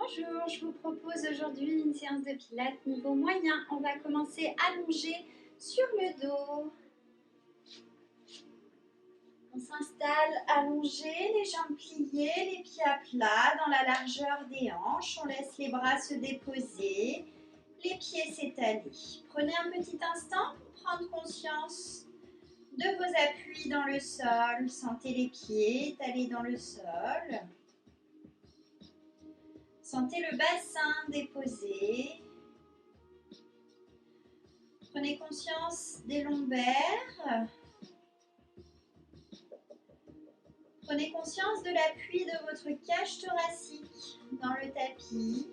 Bonjour, je vous propose aujourd'hui une séance de pilates niveau moyen. On va commencer allongé sur le dos. On s'installe allongé, les jambes pliées, les pieds à plat dans la largeur des hanches. On laisse les bras se déposer, les pieds s'étaler. Prenez un petit instant pour prendre conscience de vos appuis dans le sol. Sentez les pieds étalés dans le sol. Sentez le bassin déposé. Prenez conscience des lombaires. Prenez conscience de l'appui de votre cage thoracique dans le tapis.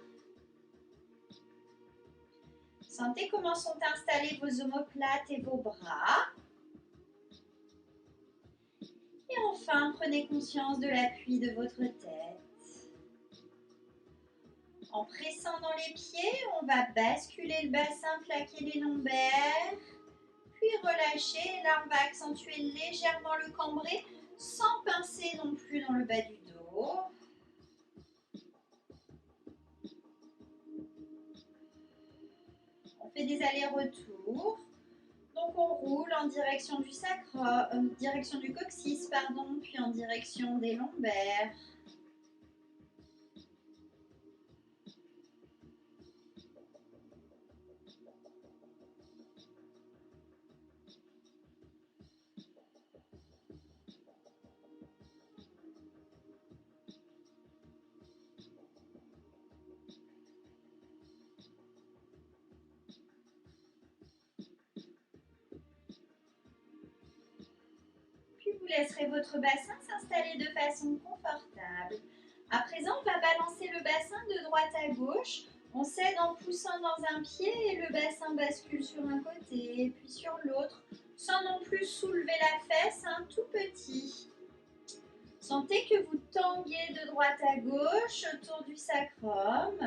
Sentez comment sont installées vos omoplates et vos bras. Et enfin, prenez conscience de l'appui de votre tête. En pressant dans les pieds, on va basculer le bassin, plaquer les lombaires, puis relâcher. Là, on va accentuer légèrement le cambré sans pincer non plus dans le bas du dos. On fait des allers-retours. Donc on roule en direction du sacrum, direction du coccyx, pardon, puis en direction des lombaires. Puis vous laisserez votre bassin s'installer de façon confortable. À présent, on va balancer le bassin de droite à gauche. On cède en poussant dans un pied et le bassin bascule sur un côté, puis sur l'autre, sans non plus soulever la fesse, tout petit. Sentez que vous tanguez de droite à gauche autour du sacrum.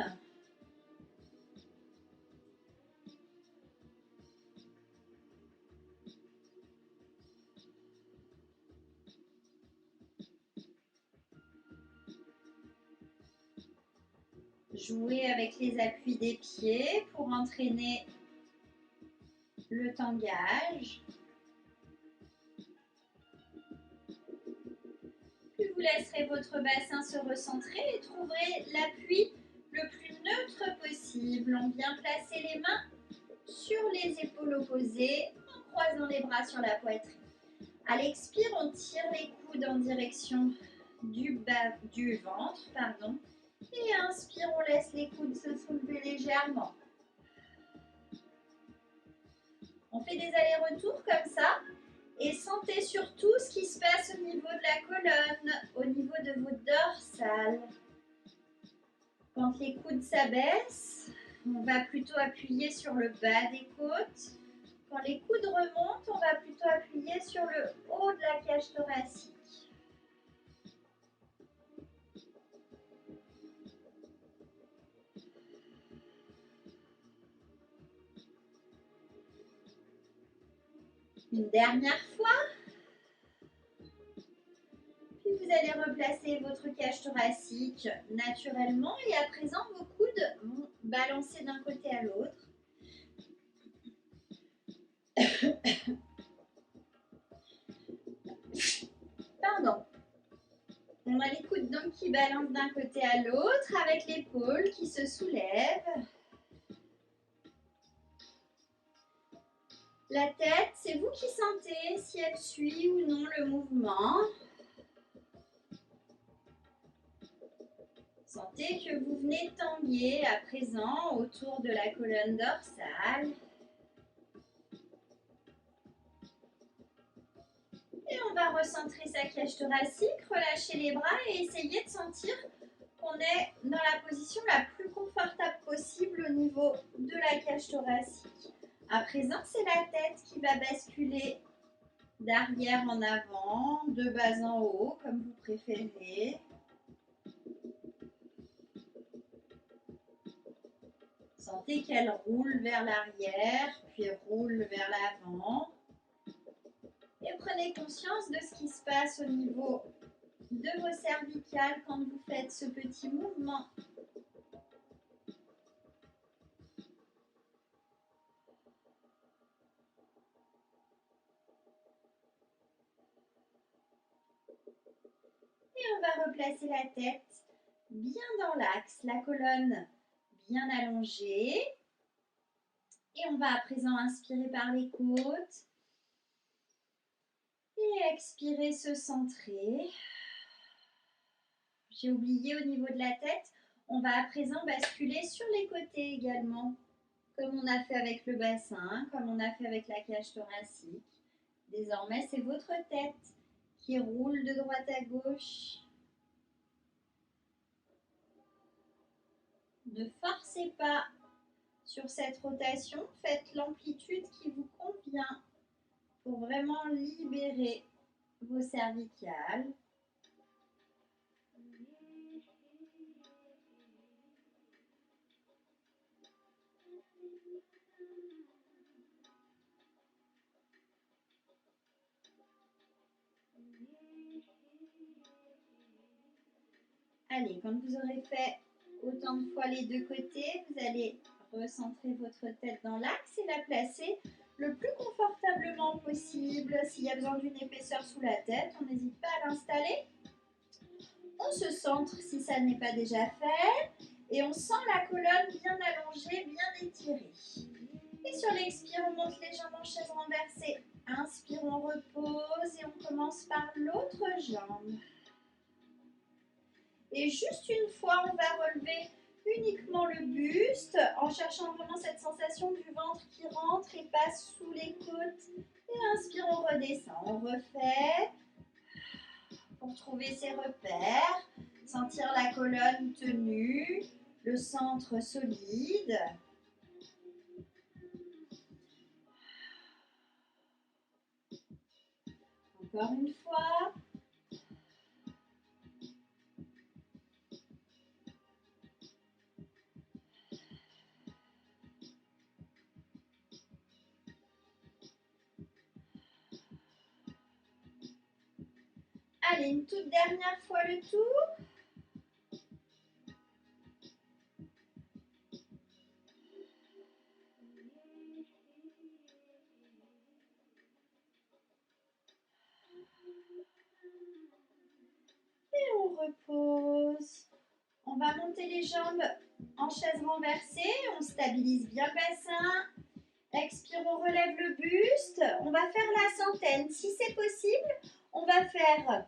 Jouez avec les appuis des pieds pour entraîner le tangage. Puis vous laisserez votre bassin se recentrer et trouverez l'appui le plus neutre possible. On vient placer les mains sur les épaules opposées en croisant les bras sur la poitrine. À l'expire, on tire les coudes en direction du ventre, et inspire, on laisse les coudes se soulever légèrement. On fait des allers-retours comme ça et sentez surtout ce qui se passe au niveau de la colonne, au niveau de vos dorsales. Quand les coudes s'abaissent, on va plutôt appuyer sur le bas des côtes. Quand les coudes remontent, on va plutôt appuyer sur le haut de la cage thoracique. Une dernière fois. Puis vous allez replacer votre cage thoracique naturellement et à présent vos coudes vont balancer d'un côté à l'autre. Pardon. On a les coudes donc qui balancent d'un côté à l'autre avec l'épaule qui se soulève. La tête, c'est vous qui sentez si elle suit ou non le mouvement. Sentez que vous venez tanguer à présent autour de la colonne dorsale. Et on va recentrer sa cage thoracique, relâcher les bras et essayer de sentir qu'on est dans la position la plus confortable possible au niveau de la cage thoracique. À présent, c'est la tête qui va basculer d'arrière en avant, de bas en haut, comme vous préférez. Sentez qu'elle roule vers l'arrière, puis roule vers l'avant. Et prenez conscience de ce qui se passe au niveau de vos cervicales quand vous faites ce petit mouvement. Et on va replacer la tête bien dans l'axe, la colonne bien allongée. Et on va à présent inspirer par les côtes. Et expirer, se centrer. J'ai oublié au niveau de la tête, on va à présent basculer sur les côtés également, comme on a fait avec le bassin, comme on a fait avec la cage thoracique. Désormais, c'est votre tête qui roule de droite à gauche. Ne forcez pas sur cette rotation, faites l'amplitude qui vous convient pour vraiment libérer vos cervicales. Allez, quand vous aurez fait autant de fois les deux côtés, vous allez recentrer votre tête dans l'axe et la placer le plus confortablement possible. S'il y a besoin d'une épaisseur sous la tête, on n'hésite pas à l'installer. On se centre si ça n'est pas déjà fait et on sent la colonne bien allongée, bien étirée. Et sur l'expire, on monte les jambes en chaise renversée. Inspire, on repose et on commence par l'autre jambe. Et juste une fois, on va relever uniquement le buste en cherchant vraiment cette sensation du ventre qui rentre et passe sous les côtes. Et inspire, on redescend. On refait pour trouver ses repères, sentir la colonne tenue, le centre solide. Encore une fois. Allez, une toute dernière fois le tour. Et on repose. On va monter les jambes en chaise renversée. On stabilise bien le bassin. Expire, on relève le buste. On va faire la centaine. Si c'est possible, on va faire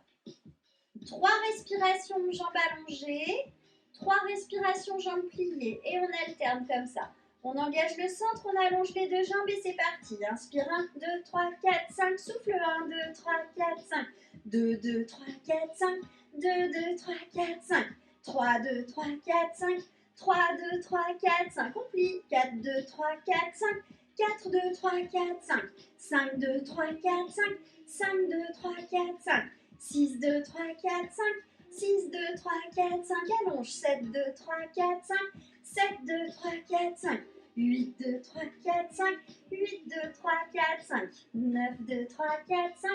3 respirations jambes allongées, 3 respirations jambes pliées. Et on alterne comme ça. On engage le centre, on allonge les deux jambes et c'est parti. Inspire 1, 2, 3, 4, 5. Souffle 1, 2, 3, 4, 5. 2, 2, 3, 4, 5. 2, 2, 3, 4, 5. 3, 2, 3, 4, 5. 3, 2, 3, 4, 5. On plie. 4, 2, 3, 4, 5. 4, 2, 3, 4, 5. 5, 2, 3, 4, 5. 5, 2, 3, 4, 5. 6, 2, 3, 4, 5. 6, 2, 3, 4, 5. Allonge. 7, 2, 3, 4, 5. 7, 2, 3, 4, 5. 8, 2, 3, 4, 5. 8, 2, 3, 4, 5. 9, 2, 3, 4, 5.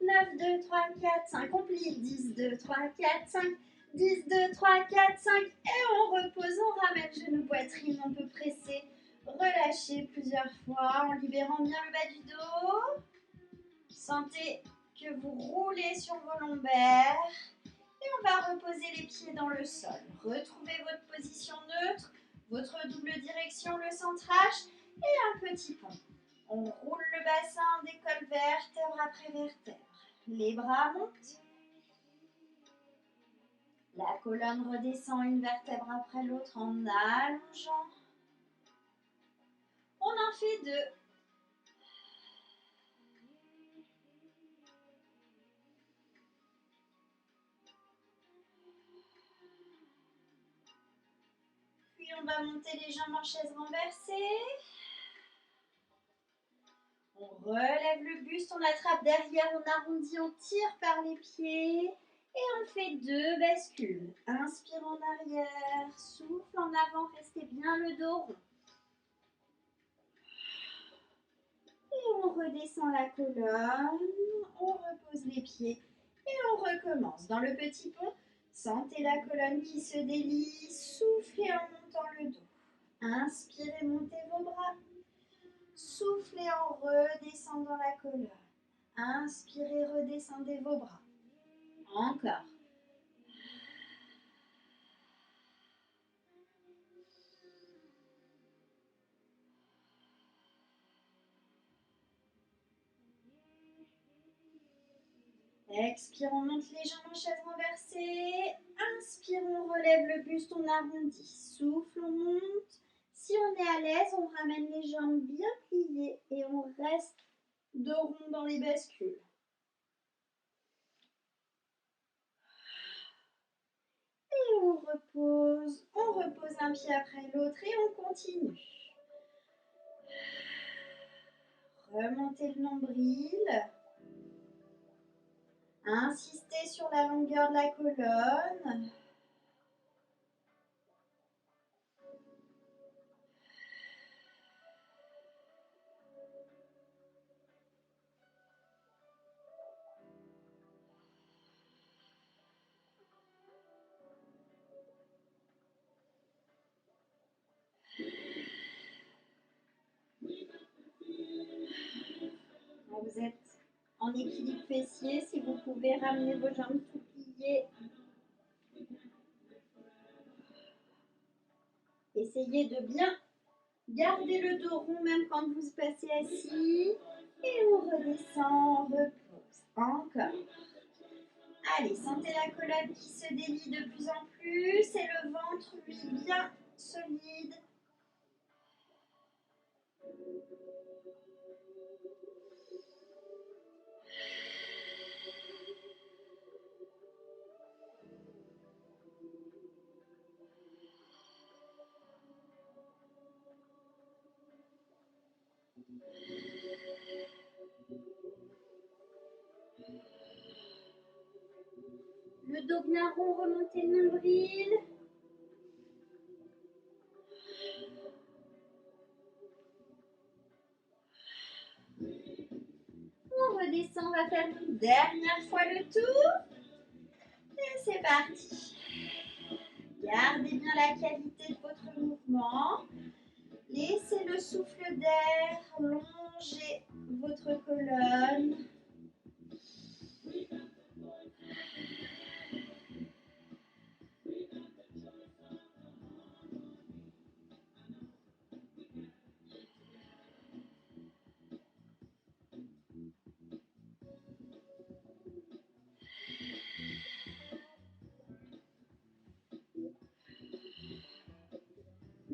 9, 2, 3, 4, 5. On plie. 10, 2, 3, 4, 5. 10, 2, 3, 4, 5. Et on repose. On ramène genou, poitrine. On peut presser. Relâchez plusieurs fois en libérant bien le bas du dos. Sentez que vous roulez sur vos lombaires. Et on va reposer les pieds dans le sol. Retrouvez votre position neutre, votre double direction, le centrage et un petit pont. On roule le bassin, on décolle vertèbre après vertèbre. Les bras montent. La colonne redescend une vertèbre après l'autre en allongeant. On en fait 2. Puis on va monter les jambes en chaise renversée. On relève le buste, on attrape derrière, on arrondit, on tire par les pieds. Et on fait 2 bascules. Inspire en arrière, souffle en avant, restez bien le dos rond. Et on redescend la colonne, on repose les pieds et on recommence. Dans le petit pont, sentez la colonne qui se délie, soufflez en montant le dos. Inspirez, montez vos bras. Soufflez en redescendant la colonne. Inspirez, redescendez vos bras. Encore. Expire, on monte les jambes en chaise renversée. Inspire, on relève le buste, on arrondit. Souffle, on monte. Si on est à l'aise, on ramène les jambes bien pliées et on reste dos rond dans les bascules. Et on repose un pied après l'autre et on continue. Remontez le nombril. Insistez sur la longueur de la colonne. Vous êtes en équilibre fessier, si vous pouvez ramener vos jambes tout pliées. Essayez de bien garder le dos rond même quand vous passez assis. Et on redescend, on repose. Encore. Allez, sentez la colonne qui se délie de plus en plus et le ventre, lui, bien solide. Le dos bien rond, remontez le nombril. On redescend, on va faire une dernière fois le tour. Et c'est parti. Gardez bien la qualité de votre mouvement. Laissez le souffle d'air longer votre colonne.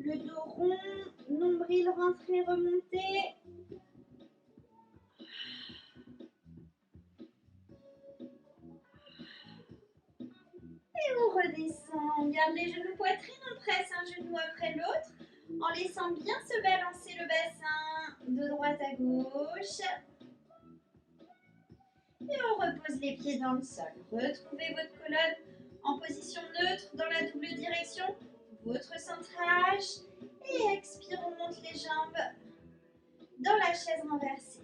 Le dos rond, nombril rentré, remonté. Et on redescend. On garde les genoux poitrine, on presse un genou après l'autre en laissant bien se balancer le bassin de droite à gauche. Et on repose les pieds dans le sol. Retrouvez votre colonne en position neutre dans la double direction. Votre centrage. Et expire, on monte les jambes dans la chaise renversée.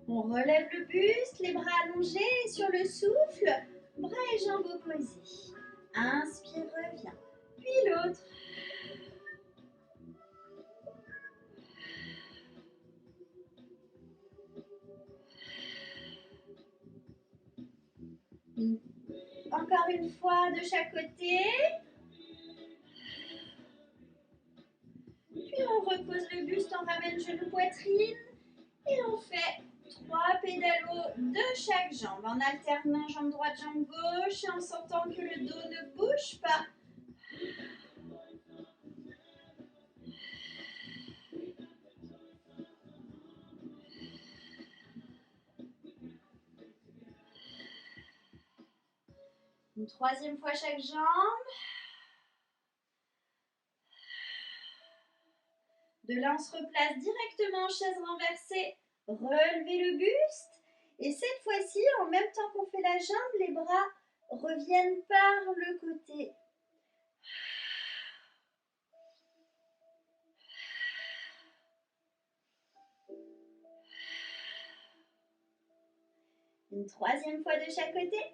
On relève le buste, les bras allongés et sur le souffle, bras et jambes opposés. Inspire, reviens. Puis l'autre. Encore une fois de chaque côté. Puis on repose le buste, on ramène genou poitrine. Et on fait 3 pédalos de chaque jambe en alternant jambe droite, jambe gauche et en sentant que le dos ne bouge pas. Une troisième fois chaque jambe. De là, on se replace directement en chaise renversée. Relevez le buste. Et cette fois-ci, en même temps qu'on fait la jambe, les bras reviennent par le côté. Une troisième fois de chaque côté.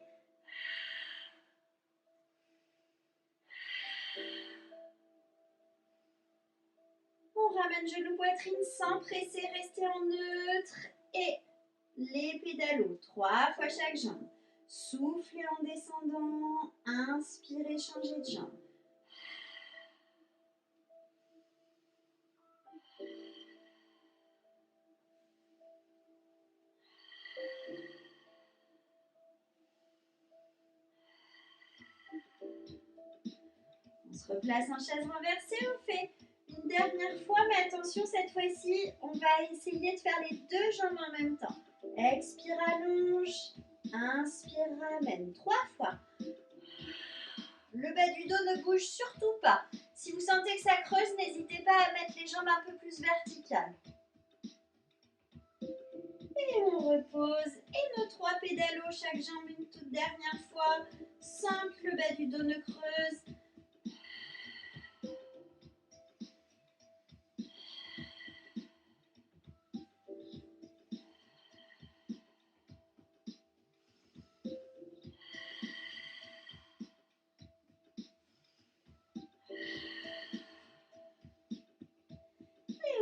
On ramène genou poitrine sans presser, restez en neutre. Et les pédalos, 3 fois chaque jambe. Soufflez en descendant. Inspirez, changez de jambe. On se replace en chaise renversée. On fait une dernière fois, mais attention, cette fois-ci, on va essayer de faire les deux jambes en même temps. Expire, allonge. Inspire, ramène. 3 fois. Le bas du dos ne bouge surtout pas. Si vous sentez que ça creuse, n'hésitez pas à mettre les jambes un peu plus verticales. Et on repose. Et nos 3 pédalos, chaque jambe une toute dernière fois, sans que le bas du dos ne creuse.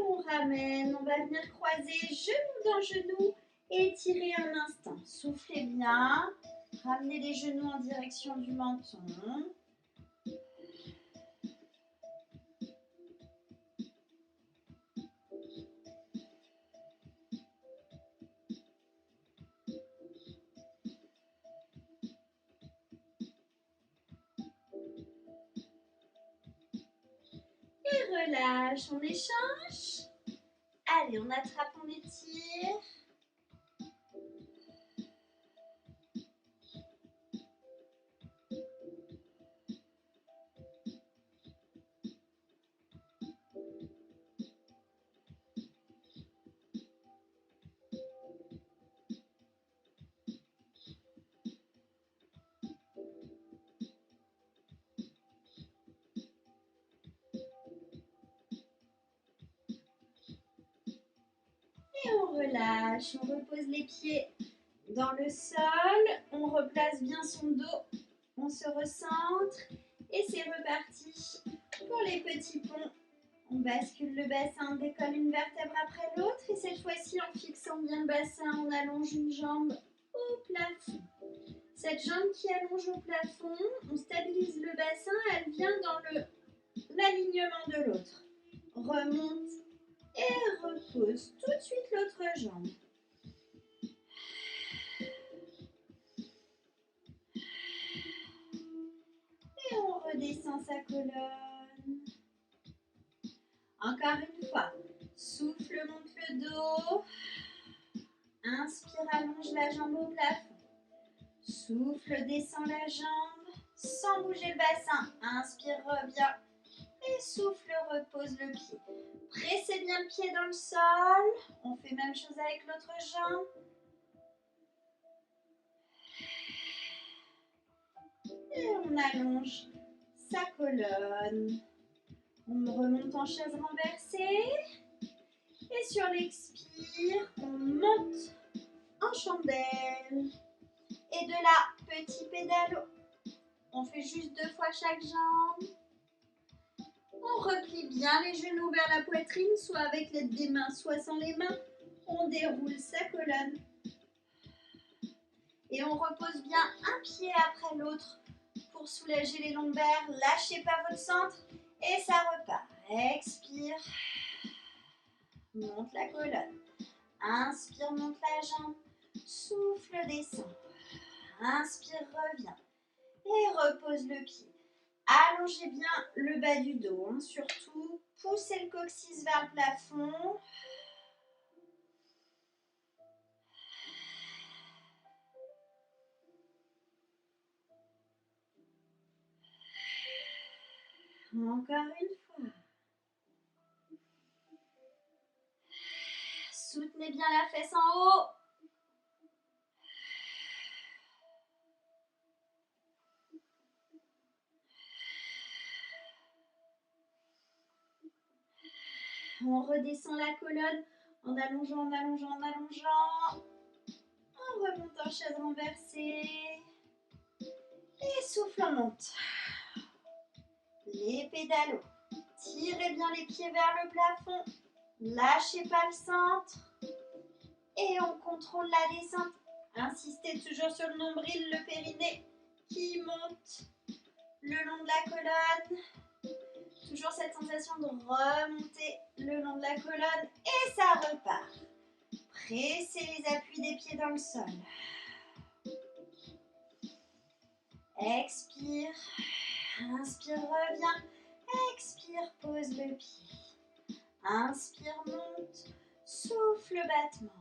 On ramène, on va venir croiser genou dans genou et étirer un instant. Soufflez bien, ramenez les genoux en direction du menton. Et relâche, on échange. Allez, on attrape, on étire. Et on relâche, on repose les pieds dans le sol, on replace bien son dos, on se recentre et c'est reparti pour les petits ponts. On bascule le bassin, on décolle une vertèbre après l'autre et cette fois-ci en fixant bien le bassin, on allonge une jambe au plafond. Cette jambe qui allonge au plafond, on stabilise le bassin, elle vient dans l'alignement de l'autre. Remonte et repose tout de suite l'autre jambe. Et on redescend sa colonne. Encore une fois, souffle, monte le dos. Inspire, allonge la jambe au plafond. Souffle, descend la jambe sans bouger le bassin. Inspire, reviens. Et souffle, repose le pied. Pressez bien le pied dans le sol. On fait même chose avec l'autre jambe. Et on allonge sa colonne. On remonte en chaise renversée. Et sur l'expire, on monte en chandelle. Et de là, petit pédalo. On fait juste 2 fois chaque jambe. On replie bien les genoux vers la poitrine, soit avec l'aide des mains, soit sans les mains. On déroule sa colonne. Et on repose bien un pied après l'autre pour soulager les lombaires. Lâchez pas votre centre et ça repart. Expire. Monte la colonne. Inspire, monte la jambe. Souffle, descend. Inspire, reviens. Et repose le pied. Allongez bien le bas du dos. Surtout, poussez le coccyx vers le plafond. Encore une fois. Soutenez bien la fesse en haut. On redescend la colonne en allongeant, en allongeant, en allongeant. On remonte en chaise renversée. Et souffle, on monte. Les pédalos. Tirez bien les pieds vers le plafond. Lâchez pas le centre. Et on contrôle la descente Insistez toujours sur le nombril, le périnée qui monte le long de la colonne. Toujours cette sensation de remonter le long de la colonne et ça repart. Pressez les appuis des pieds dans le sol. Expire. Inspire, reviens. Expire, pose le pied. Inspire, monte. Souffle, battement.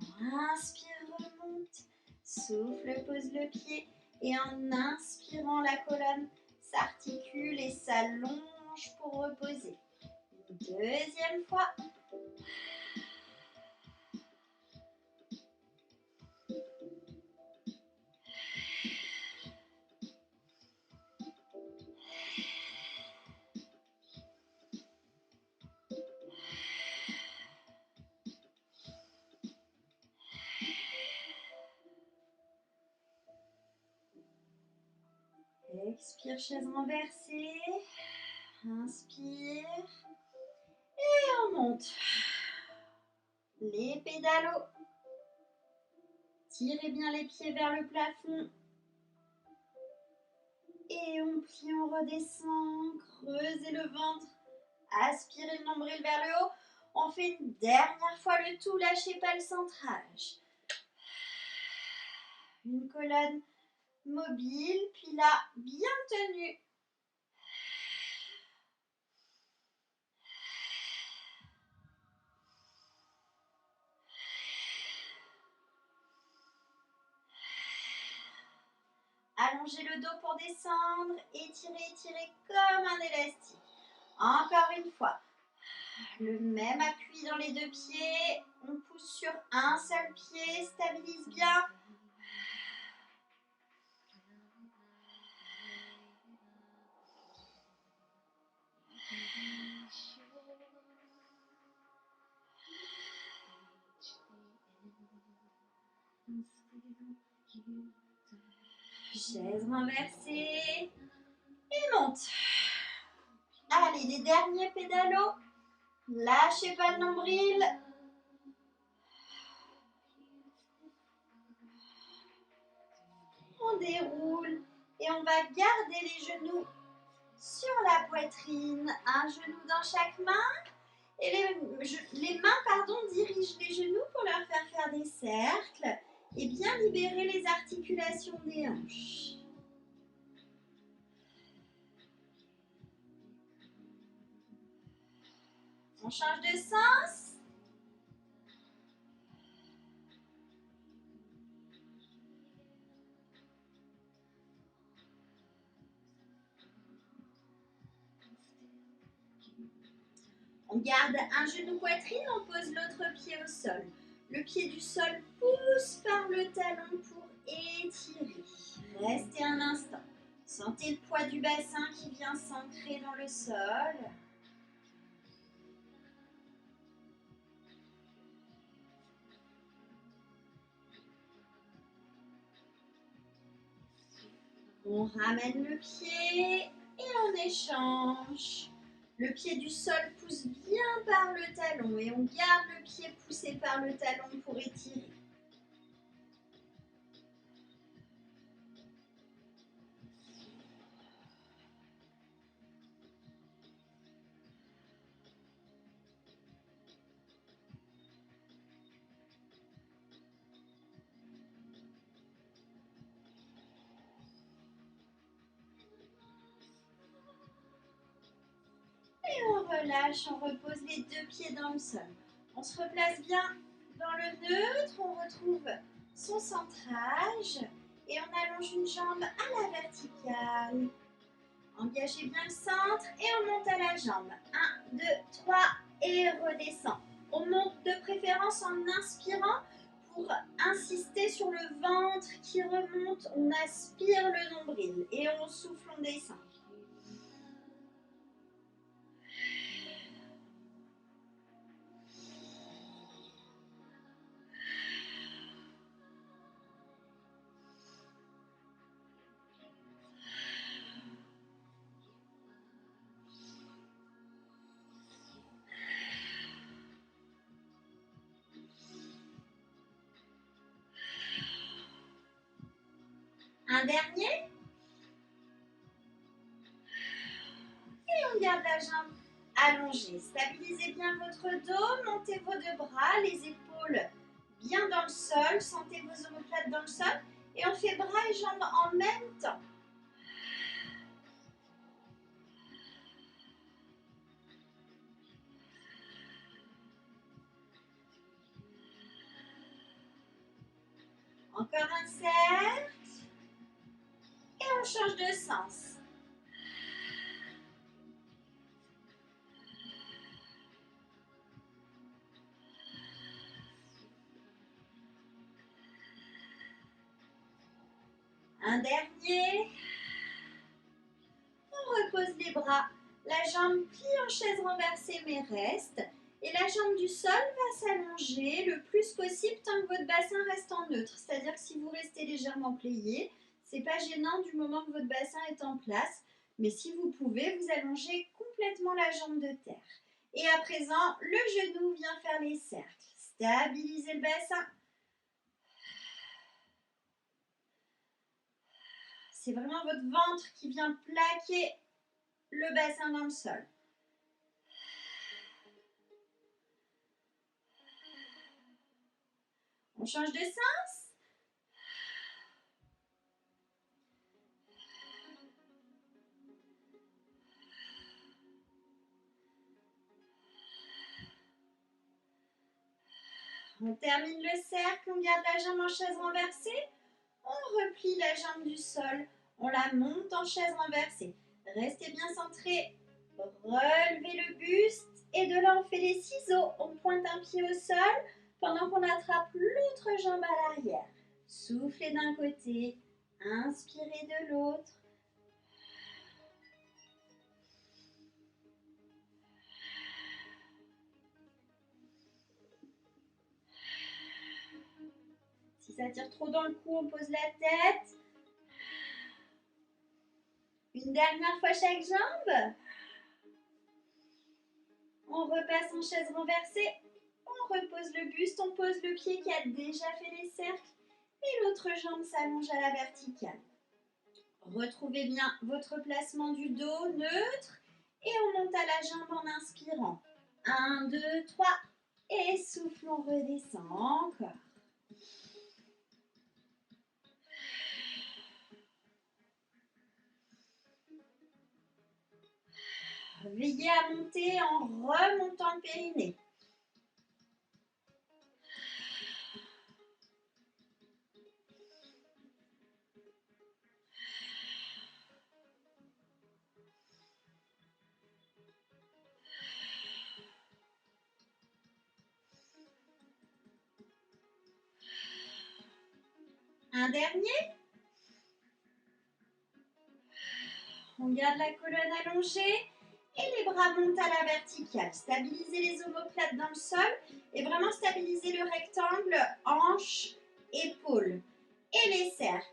Inspire, remonte. Souffle, pose le pied. Et en inspirant, la colonne s'articule et s'allonge pour reposer. Une deuxième fois. Expire, chaise renversée. Inspire. Et on monte. Les pédalos. Tirez bien les pieds vers le plafond. Et on plie, on redescend. Creusez le ventre. Aspirez le nombril vers le haut. On fait une dernière fois le tout. Lâchez pas le centrage. Une colonne mobile. Puis là, bien tenue. Allongez le dos pour descendre. Étirez, étirez comme un élastique. Encore une fois. Le même appui dans les deux pieds. On pousse sur un seul pied. Stabilise bien. Chaise renversée. Et monte. Allez, les derniers pédalos. Lâchez pas le nombril. On déroule et on va garder les genoux sur la poitrine. Un genou dans chaque main. Et les mains dirigent les genoux pour leur faire des cercles et bien libérer les articulations des hanches. On change de sens. On garde un genou poitrine, on pose l'autre pied au sol. Le pied du sol pousse par le talon pour étirer. Restez un instant. Sentez le poids du bassin qui vient s'ancrer dans le sol. On ramène le pied et on échange. Le pied du sol pousse bien par le talon et on garde le pied poussé par le talon pour étirer. Et on relâche, on repose les deux pieds dans le sol. On se replace bien dans le neutre, on retrouve son centrage et on allonge une jambe à la verticale. Engagez bien le centre et on monte à la jambe. 1, 2, 3 et redescend. On monte de préférence en inspirant pour insister sur le ventre qui remonte. On aspire le nombril et on souffle, on descend. Un dernier. Et on garde la jambe allongée. Stabilisez bien votre dos, montez vos deux bras, les épaules bien dans le sol, sentez vos omoplates dans le sol. Et on fait bras et jambes en même temps. Encore un cercle. Et on change de sens. Un dernier. On repose les bras. La jambe plie en chaise renversée mais reste. Et la jambe du sol va s'allonger le plus possible tant que votre bassin reste en neutre. C'est-à-dire que si vous restez légèrement plié, c'est pas gênant du moment que votre bassin est en place. Mais si vous pouvez, vous allongez complètement la jambe de terre. Et à présent, le genou vient faire les cercles. Stabilisez le bassin. C'est vraiment votre ventre qui vient plaquer le bassin dans le sol. On change de sens. On termine le cercle, on garde la jambe en chaise renversée. On replie la jambe du sol, on la monte en chaise renversée. Restez bien centré, relevez le buste et de là on fait les ciseaux. On pointe un pied au sol pendant qu'on attrape l'autre jambe à l'arrière. Soufflez d'un côté, inspirez de l'autre. Si ça tire trop dans le cou, on pose la tête. Une dernière fois chaque jambe. On repasse en chaise renversée. On repose le buste, on pose le pied qui a déjà fait les cercles. Et l'autre jambe s'allonge à la verticale. Retrouvez bien votre placement du dos neutre. Et on monte à la jambe en inspirant. 1, 2, 3. Et souffle, on redescend encore. Veillez à monter en remontant le périnée. Un dernier. On garde la colonne allongée et les bras montent à la verticale. Stabilisez les omoplates dans le sol et vraiment stabilisez le rectangle, hanche, épaules et les cercles.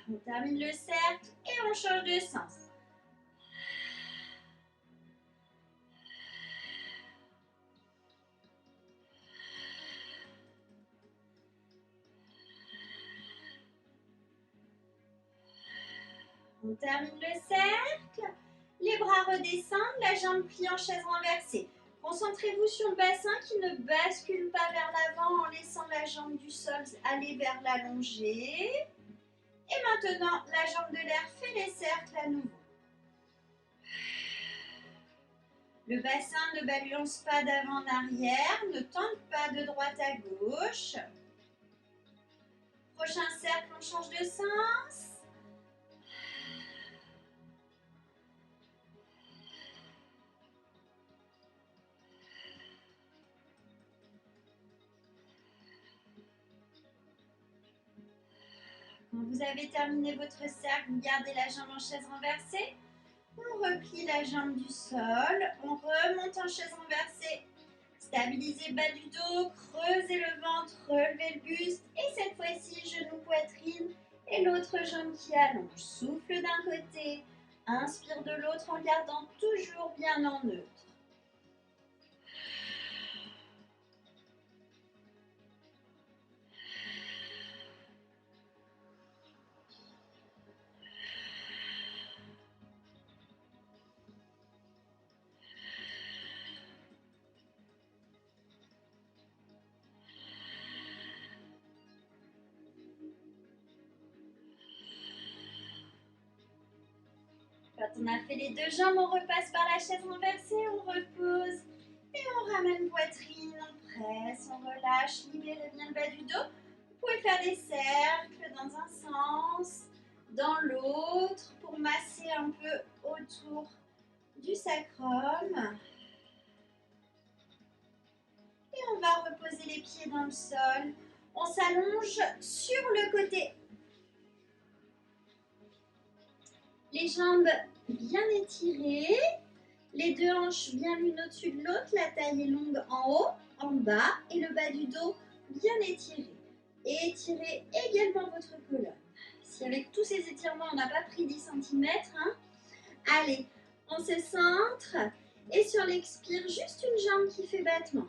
On termine le cercle et on change de sens. On termine le cercle. Les bras redescendent, la jambe plie en chaise renversée. Concentrez-vous sur le bassin qui ne bascule pas vers l'avant en laissant la jambe du sol aller vers l'allongée. Et maintenant, la jambe de l'air fait les cercles à nouveau. Le bassin ne balance pas d'avant en arrière, ne tente pas de droite à gauche. Prochain cercle, on change de sens. Quand vous avez terminé votre cercle, vous gardez la jambe en chaise renversée. On replie la jambe du sol, on remonte en chaise renversée. Stabilisez le bas du dos, creusez le ventre, relevez le buste. Et cette fois-ci, genou, poitrine et l'autre jambe qui allonge. Souffle d'un côté, Inspire de l'autre en gardant toujours bien en neutre. Quand on a fait les deux jambes, on repasse par la chaise renversée, on repose et on ramène poitrine, on presse, on relâche, libérez bien le bas du dos. Vous pouvez faire des cercles dans un sens, dans l'autre pour masser un peu autour du sacrum. Et on va reposer les pieds dans le sol. On s'allonge sur le côté. Les jambes bien étirées, les deux hanches bien l'une au-dessus de l'autre, la taille est longue en haut, en bas et le bas du dos bien étiré. Et étirez également votre colonne. Si avec tous ces étirements, on n'a pas pris 10 cm, allez, on se centre et sur l'expire, juste une jambe qui fait battement.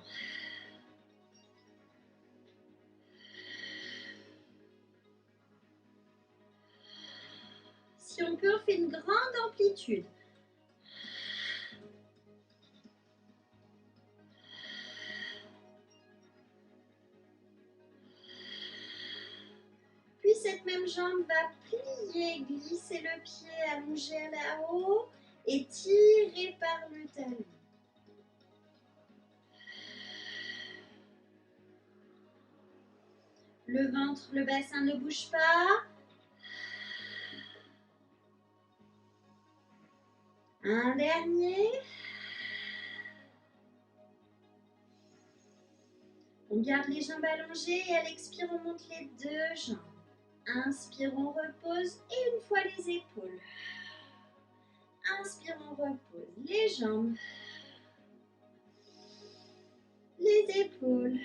Si on peut, on fait une grande amplitude. Puis cette même jambe va plier, glisser le pied, allonger là-haut et tirer par le talon. Le ventre, le bassin ne bouge pas. Un dernier. On garde les jambes allongées et à l'expire, on monte les deux jambes. Inspire, on repose et une fois les épaules. Inspire, on repose les jambes, les épaules.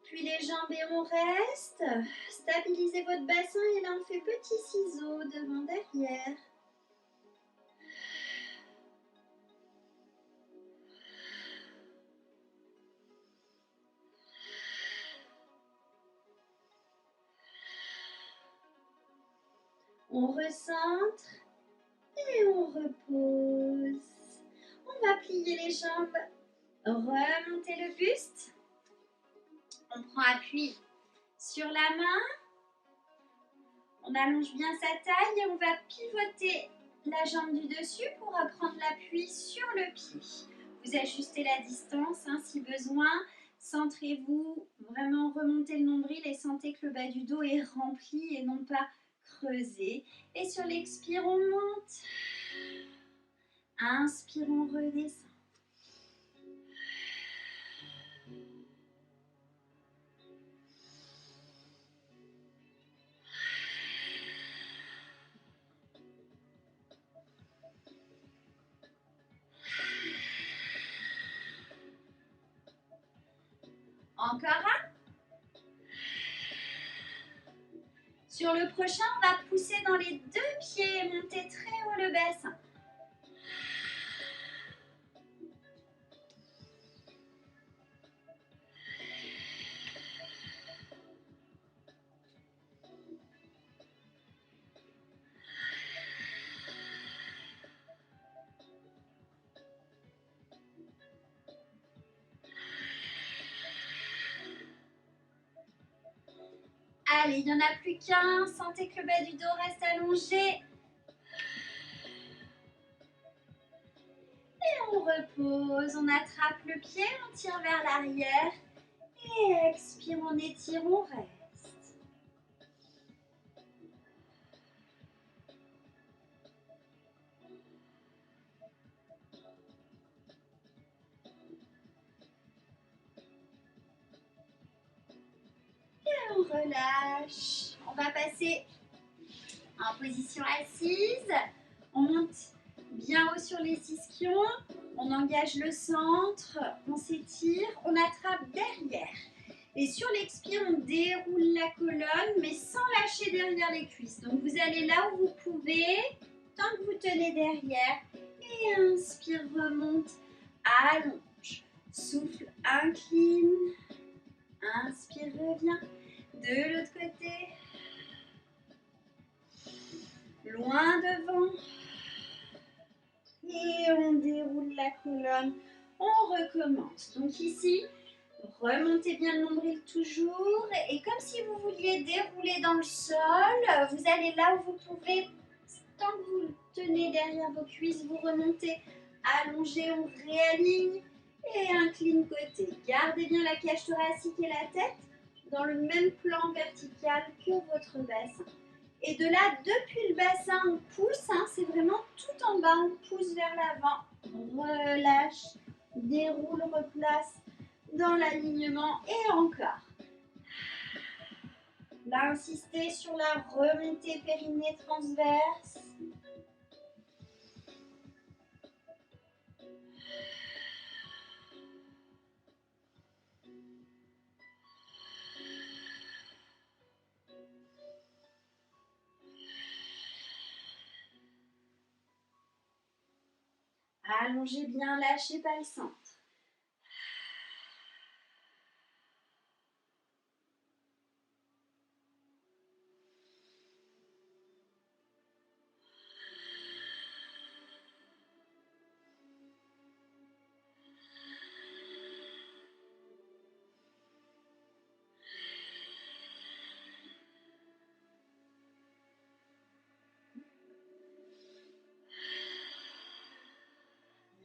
Puis les jambes et on reste. Stabilisez votre bassin et là on fait petit ciseau devant, derrière. On recentre et on repose. On va plier les jambes, remonter le buste. On prend appui sur la main. On allonge bien sa taille et on va pivoter la jambe du dessus pour prendre l'appui sur le pied. Vous ajustez la distance si besoin. Centrez-vous, vraiment remontez le nombril et sentez que le bas du dos est rempli et non pas creusé. Et sur l'expire, on monte. Inspire, on redescend. Encore un. Sur le prochain, on va pousser dans les deux pieds et monter très haut le bassin. Allez, il n'y en a plus qu'un. Sentez que le bas du dos reste allongé. Et on repose, on attrape le pied, on tire vers l'arrière. Et expire, on étire, on reste. Et on relâche. On va passer en position assise. On monte bien haut sur les ischions. On engage le centre. On s'étire. On attrape derrière. Et sur l'expire, on déroule la colonne, mais sans lâcher derrière les cuisses. Donc vous allez là où vous pouvez, tant que vous tenez derrière. Et inspire, remonte, allonge. Souffle, incline. Inspire, reviens. De l'autre côté. Loin devant. Et on déroule la colonne. On recommence. Donc ici, remontez bien le nombril toujours. Et comme si vous vouliez dérouler dans le sol, vous allez là où vous pouvez. Tant que vous tenez derrière vos cuisses, vous remontez. Allongez, on réaligne. Et incline côté. Gardez bien la cage thoracique et la tête dans le même plan vertical que votre bassin. Et de là, depuis le bassin, on pousse. C'est vraiment tout en bas. On pousse vers l'avant. Relâche, déroule, replace dans l'alignement. Et encore. Là, insistez sur la remontée périnée transverse. Allongez bien, lâchez pas le centre.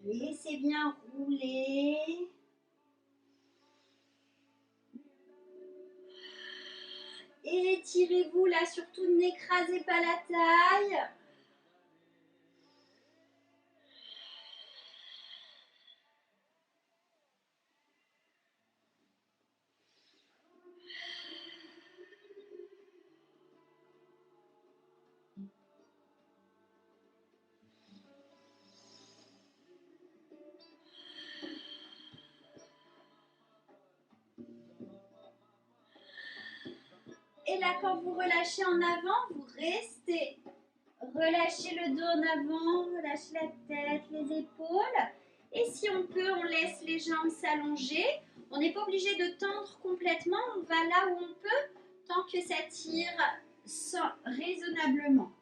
Laissez bien rouler. Étirez-vous là, surtout n'écrasez pas la taille. Et là, quand vous relâchez en avant, vous restez. Relâchez le dos en avant, relâchez la tête, les épaules. Et si on peut, on laisse les jambes s'allonger. On n'est pas obligé de tendre complètement. On va là où on peut, tant que ça tire raisonnablement.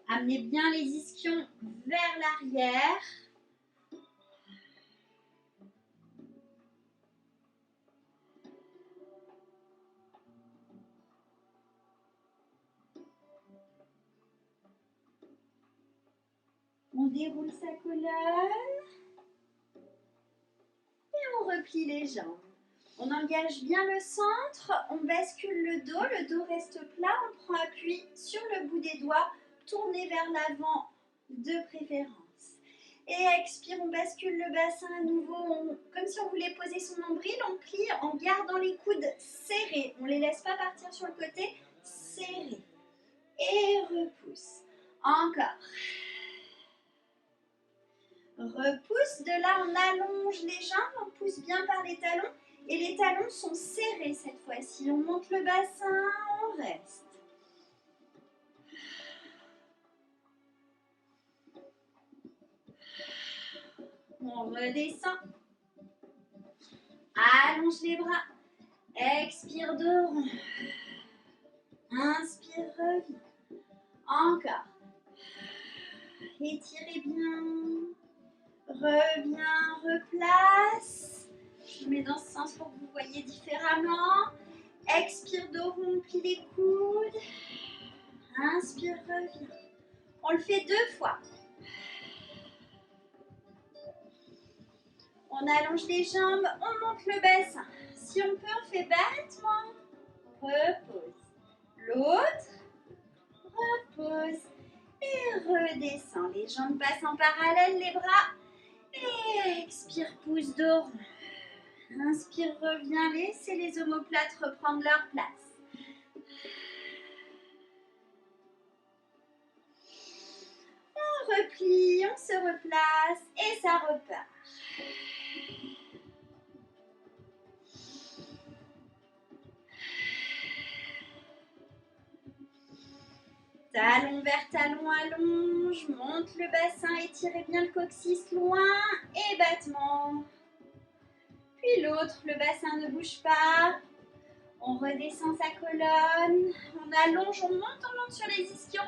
Amenez bien les ischions vers l'arrière. On déroule sa colonne. Et on replie les jambes. On engage bien le centre, on bascule le dos reste plat, on prend appui sur le bout des doigts, tournez vers l'avant de préférence. Et expire, on bascule le bassin à nouveau, comme si on voulait poser son nombril, on plie en gardant les coudes serrés, on ne les laisse pas partir sur le côté, serrés. Et repousse. Encore. Repousse, de là on allonge les jambes, on pousse bien par les talons. Et les talons sont serrés cette fois-ci. On monte le bassin, on reste. On redescend. Allonge les bras. Expire dos rond. Inspire, reviens. Encore. Étirez bien. Reviens, replace. Je mets dans ce sens pour que vous voyez différemment. Expire, dos rond, plie les coudes. Inspire, reviens. On le fait 2 fois. On allonge les jambes, on monte le bassin. Si on peut, on fait battement. Repose. L'autre. Repose. Et redescend. Les jambes passent en parallèle, les bras. Et expire, pouce dos rond. Inspire, reviens, laissez les omoplates reprendre leur place. On replie, on se replace et ça repart. Talon vers talon, allonge, monte le bassin, étirez bien le coccyx loin et battement. Puis l'autre, le bassin ne bouge pas. On redescend sa colonne, on allonge, on monte sur les ischions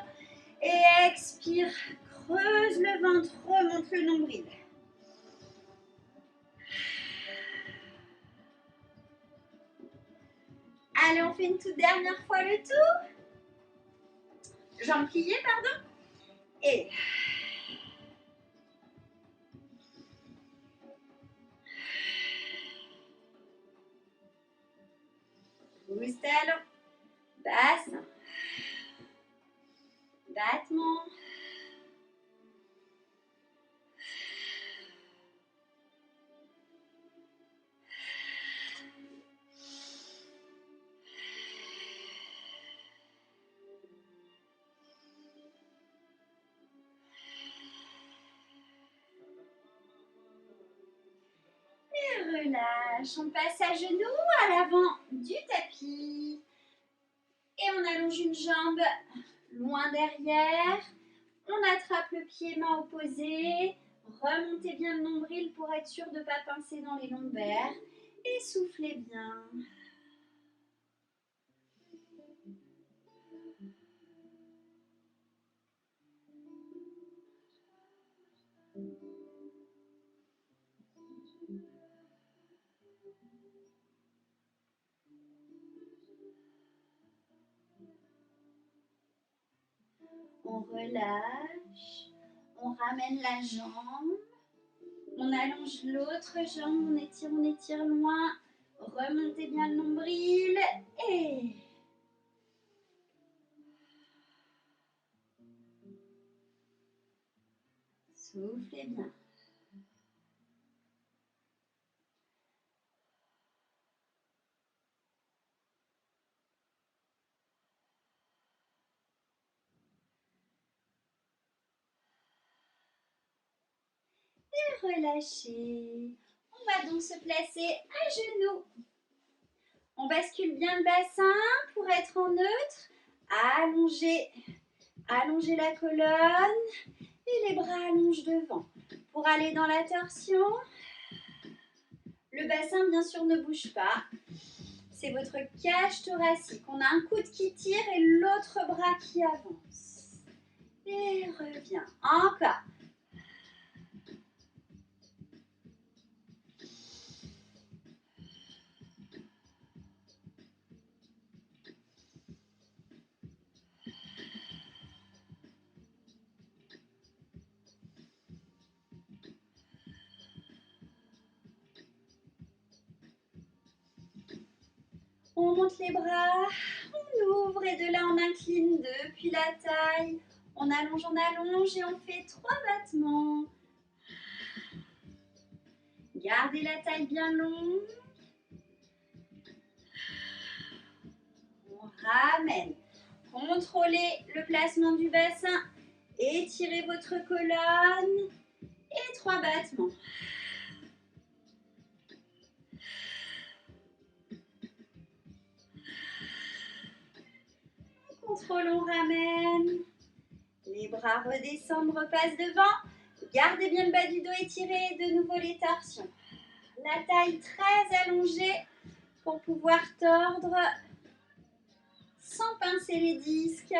et expire, creuse le ventre, remonte le nombril. Allez, on fait une toute dernière fois le tour. Jambes pliées, pardon. Et pousse talon, bassin, battement. Relâche, on passe à genoux à l'avant du tapis et on allonge une jambe loin derrière, on attrape le pied main opposée, remontez bien le nombril pour être sûr de ne pas pincer dans les lombaires et soufflez bien. On relâche, on ramène la jambe, on allonge l'autre jambe, on étire loin, remontez bien le nombril et soufflez bien. Relâchez. On va donc se placer à genoux. On bascule bien le bassin pour être en neutre. Allongez la colonne et les bras allongent devant. Pour aller dans la torsion, le bassin bien sûr ne bouge pas. C'est votre cage thoracique. On a un coude qui tire et l'autre bras qui avance. Et revient. Encore. On monte les bras, on ouvre et de là on incline depuis la taille. On allonge et on fait 3 battements. Gardez la taille bien longue. On ramène. Contrôlez le placement du bassin. Étirez votre colonne. Et 3 battements. On contrôle, on ramène. Les bras redescendent, repassent devant. Gardez bien le bas du dos étiré et de nouveau les torsions. La taille très allongée pour pouvoir tordre sans pincer les disques.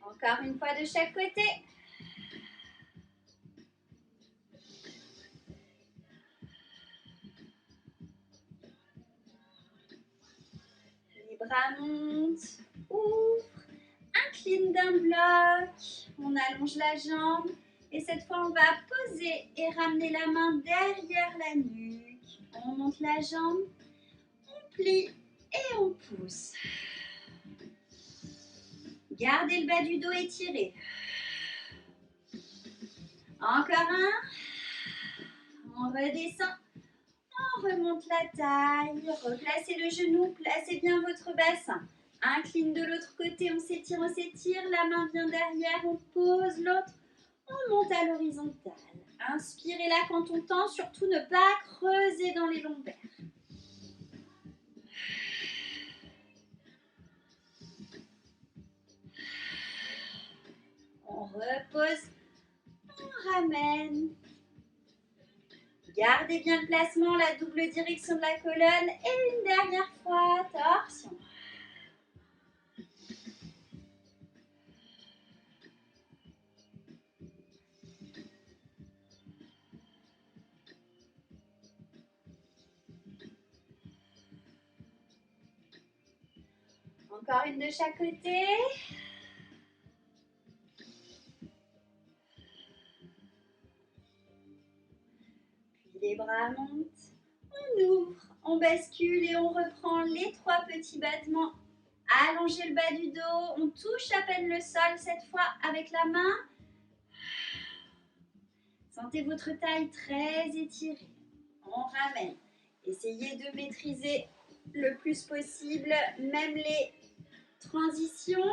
Encore une fois de chaque côté. Les bras montent, ouvrent, incline d'un bloc. On allonge la jambe et cette fois on va poser et ramener la main derrière la nuque. On monte la jambe, on plie et on pousse. Gardez le bas du dos étiré. Encore un. On redescend. On remonte la taille, replacez le genou, placez bien votre bassin. Incline de l'autre côté, on s'étire, la main vient derrière, on pose l'autre, on monte à l'horizontale. Inspirez là quand on tend, surtout ne pas creuser dans les lombaires. On repose, on ramène. Gardez bien le placement, la double direction de la colonne et une dernière fois, torsion. Encore une de chaque côté. Puis les bras montent. On ouvre, on bascule et on reprend les 3 petits battements. Allongez le bas du dos. On touche à peine le sol cette fois avec la main. Sentez votre taille très étirée. On ramène. Essayez de maîtriser le plus possible, même les transitions.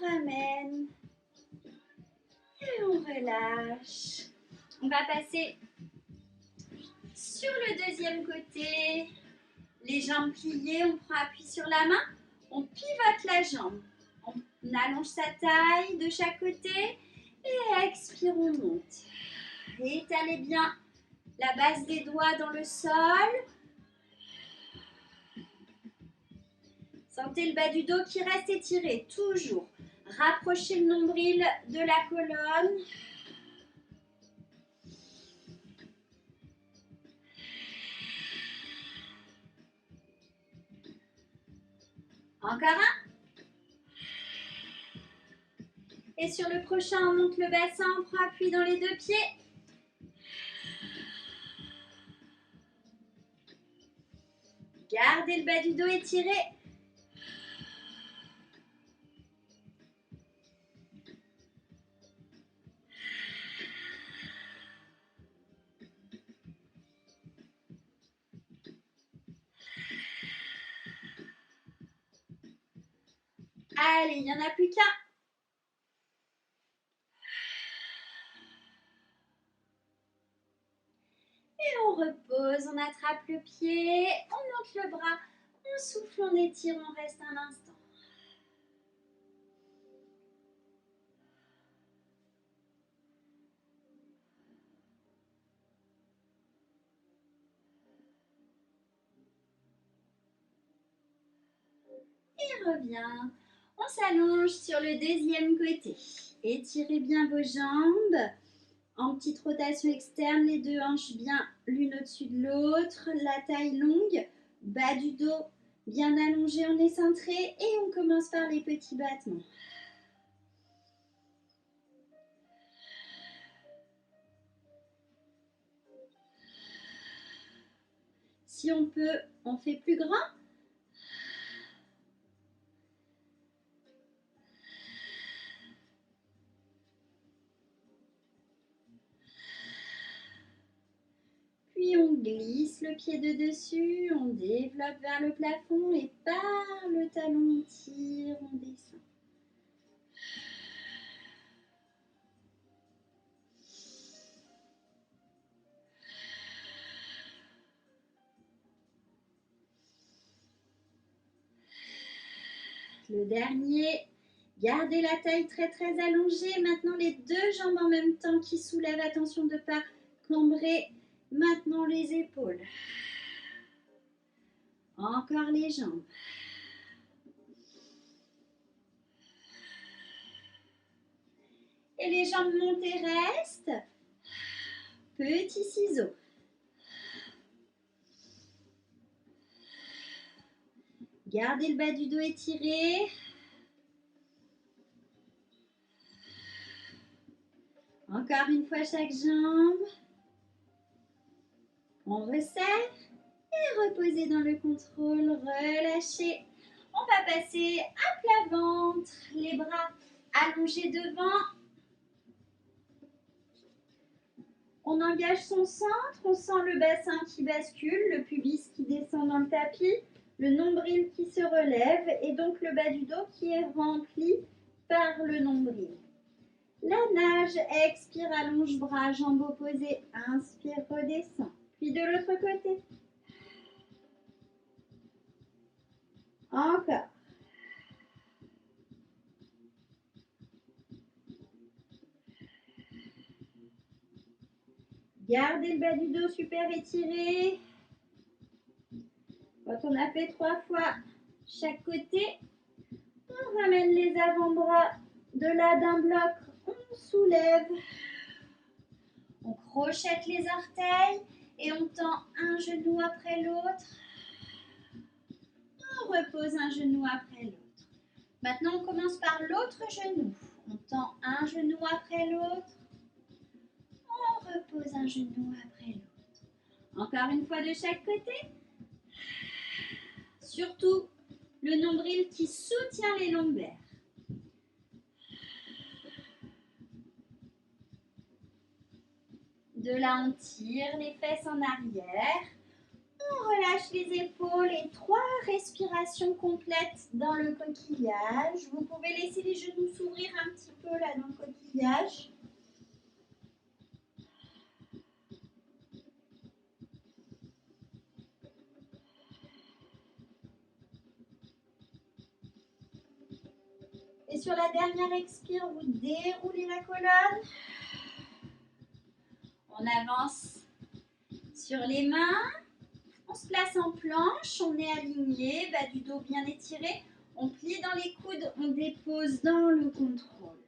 On ramène. Et on relâche. On va passer sur le deuxième côté. Les jambes pliées, on prend appui sur la main. On pivote la jambe. On allonge sa taille de chaque côté. Et expire, on monte. Étalez bien la base des doigts dans le sol. Sentez le bas du dos qui reste étiré, toujours. Rapprochez le nombril de la colonne. Encore un. Et sur le prochain, on monte le bassin, on prend appui dans les 2 pieds. Gardez le bas du dos étiré. Allez, il n'y en a plus qu'un. Et on repose, on attrape le pied, on monte le bras, on souffle, on étire, on reste un instant. Et revient. On s'allonge sur le deuxième côté. Étirez bien vos jambes. En petite rotation externe, les 2 hanches bien l'une au-dessus de l'autre. La taille longue, bas du dos bien allongé, on est centré. Et on commence par les petits battements. Si on peut, on fait plus grand. Puis on glisse le pied de dessus, on développe vers le plafond et par le talon on tire, on descend. Le dernier, gardez la taille très très allongée. Maintenant les 2 jambes en même temps qui soulèvent. Attention de ne pas cambrer. Maintenant les épaules. Encore les jambes. Et les jambes montent et restent. Petit ciseau. Gardez le bas du dos étiré. Encore une fois chaque jambe. On resserre et reposez dans le contrôle. Relâchez. On va passer à plat ventre, les bras allongés devant. On engage son centre, on sent le bassin qui bascule, le pubis qui descend dans le tapis, le nombril qui se relève et donc le bas du dos qui est rempli par le nombril. La nage, expire, allonge bras, jambes opposées, inspire, redescend. Puis de l'autre côté. Encore. Gardez le bas du dos super étiré. Quand on a fait 3 fois chaque côté, on ramène les avant-bras de là d'un bloc, on soulève, on crochette les orteils et on tend un genou après l'autre. On repose un genou après l'autre. Maintenant, on commence par l'autre genou. On tend un genou après l'autre. On repose un genou après l'autre. Encore une fois de chaque côté. Surtout le nombril qui soutient les lombaires. De là, on tire les fesses en arrière. On relâche les épaules et 3 respirations complètes dans le coquillage. Vous pouvez laisser les genoux s'ouvrir un petit peu là dans le coquillage. Et sur la dernière expire, vous déroulez la colonne. On avance sur les mains. On se place en planche, on est aligné, bas du dos bien étiré. On plie dans les coudes, on dépose dans le contrôle.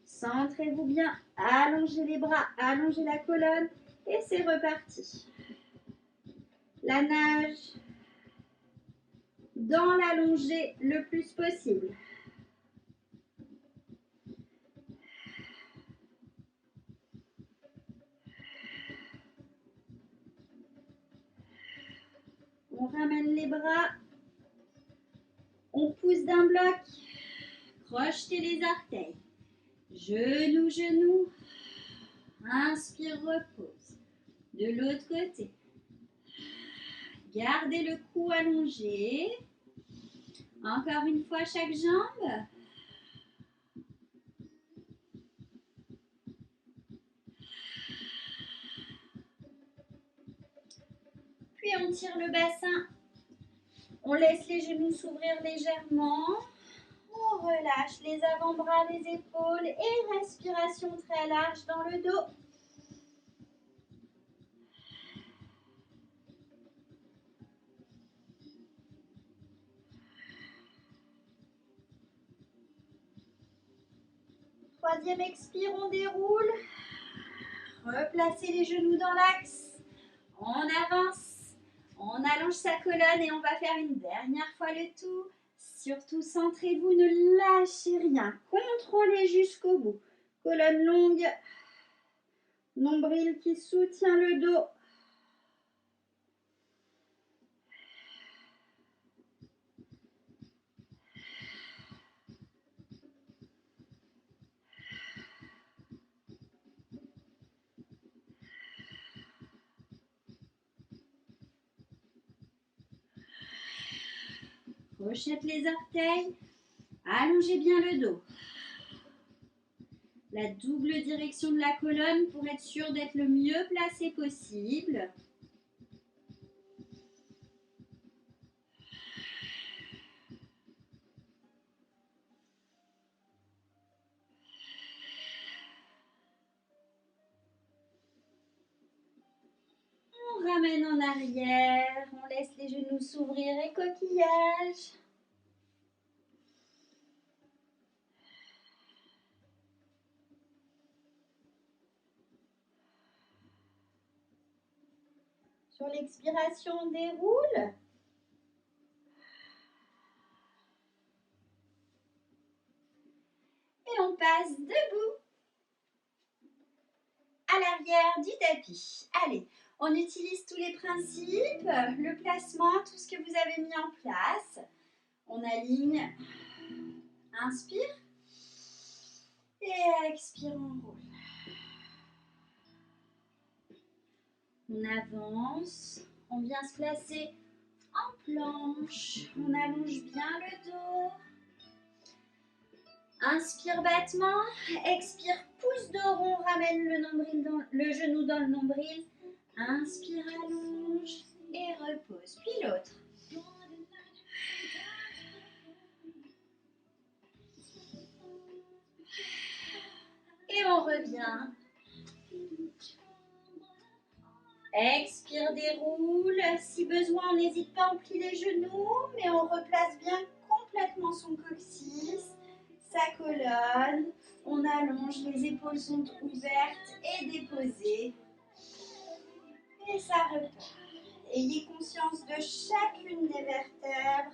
Centrez-vous bien, allongez les bras, allongez la colonne et c'est reparti. La nage dans l'allongée le plus possible. On ramène les bras, on pousse d'un bloc, crochetez les orteils, genou, genou, inspire, repose. De l'autre côté, gardez le cou allongé, encore une fois chaque jambe. Puis on tire le bassin, on laisse les genoux s'ouvrir légèrement, on relâche les avant-bras, les épaules et respiration très large dans le dos. Troisième expire, on déroule. Replacez les genoux dans l'axe. On avance. On allonge sa colonne et on va faire une dernière fois le tout. Surtout, centrez-vous, ne lâchez rien. Contrôlez jusqu'au bout. Colonne longue. Nombril qui soutient le dos. Crochette les orteils. Allongez bien le dos. La double direction de la colonne pour être sûr d'être le mieux placé possible. On ramène en arrière, on laisse les genoux s'ouvrir et coquillage. Sur l'expiration, on déroule. Et on passe debout à l'arrière du tapis. Allez, on utilise tous les principes, le placement, tout ce que vous avez mis en place. On aligne. Inspire. Et expire, on roule. On avance. On vient se placer en planche. On allonge bien le dos. Inspire, battement. Expire, pouce de rond. Ramène le genou dans le nombril. Inspire, allonge. Et repose. Puis l'autre. Et on revient. Expire, déroule. Si besoin, on n'hésite pas, on plie les genoux, mais on replace bien complètement son coccyx, sa colonne. On allonge, les épaules sont ouvertes et déposées. Et ça repart. Ayez conscience de chacune des vertèbres.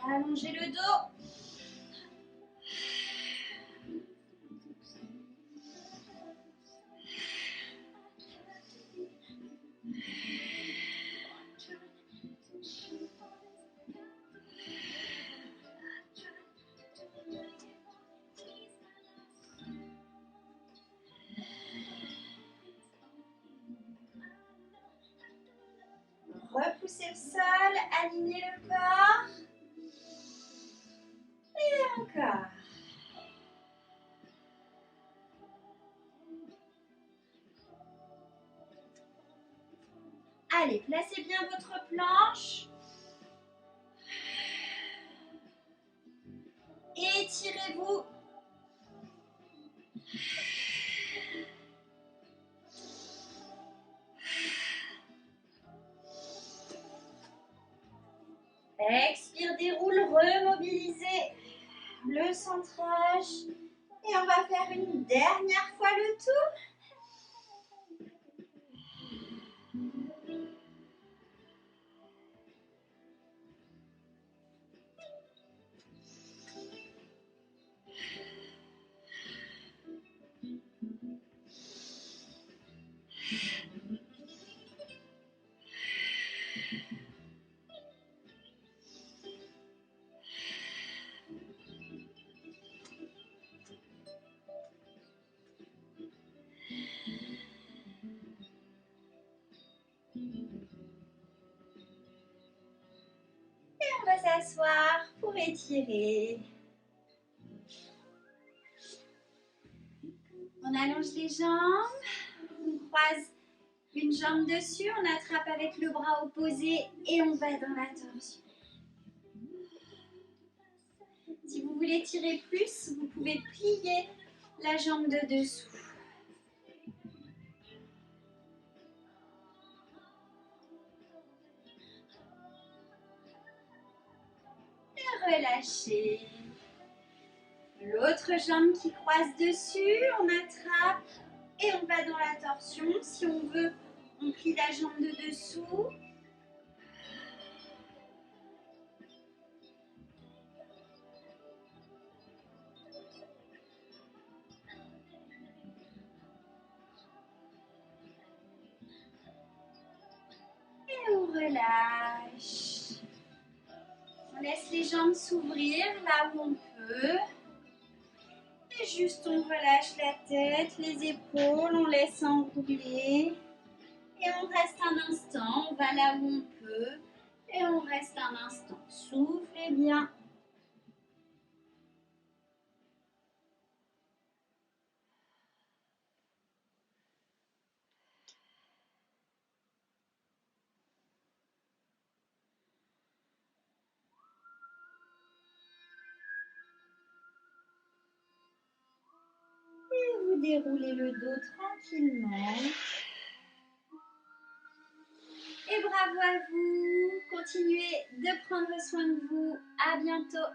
Allongez le dos. Repoussez le sol, alignez le corps. Et encore. Allez, placez bien votre planche. Étirez-vous. Expire, déroule, remobilisez le centrage. Et on va faire une dernière fois le tour. On va s'asseoir pour étirer. On allonge les jambes, on croise une jambe dessus, on attrape avec le bras opposé et on va dans la torsion. Si vous voulez tirer plus, vous pouvez plier la jambe de dessous. Et relâchez. L'autre jambe qui croise dessus, on attrape et on va dans la torsion. Si on veut, on plie la jambe de dessous. Et on relâche. On laisse les jambes s'ouvrir là où on peut. Et juste on relâche la tête, les épaules, on laisse enrouler. Et on reste un instant, on va là où on peut. Et on reste un instant. Soufflez bien. Et vous déroulez le dos tranquillement. Et bravo à vous. Continuez de prendre soin de vous. À bientôt.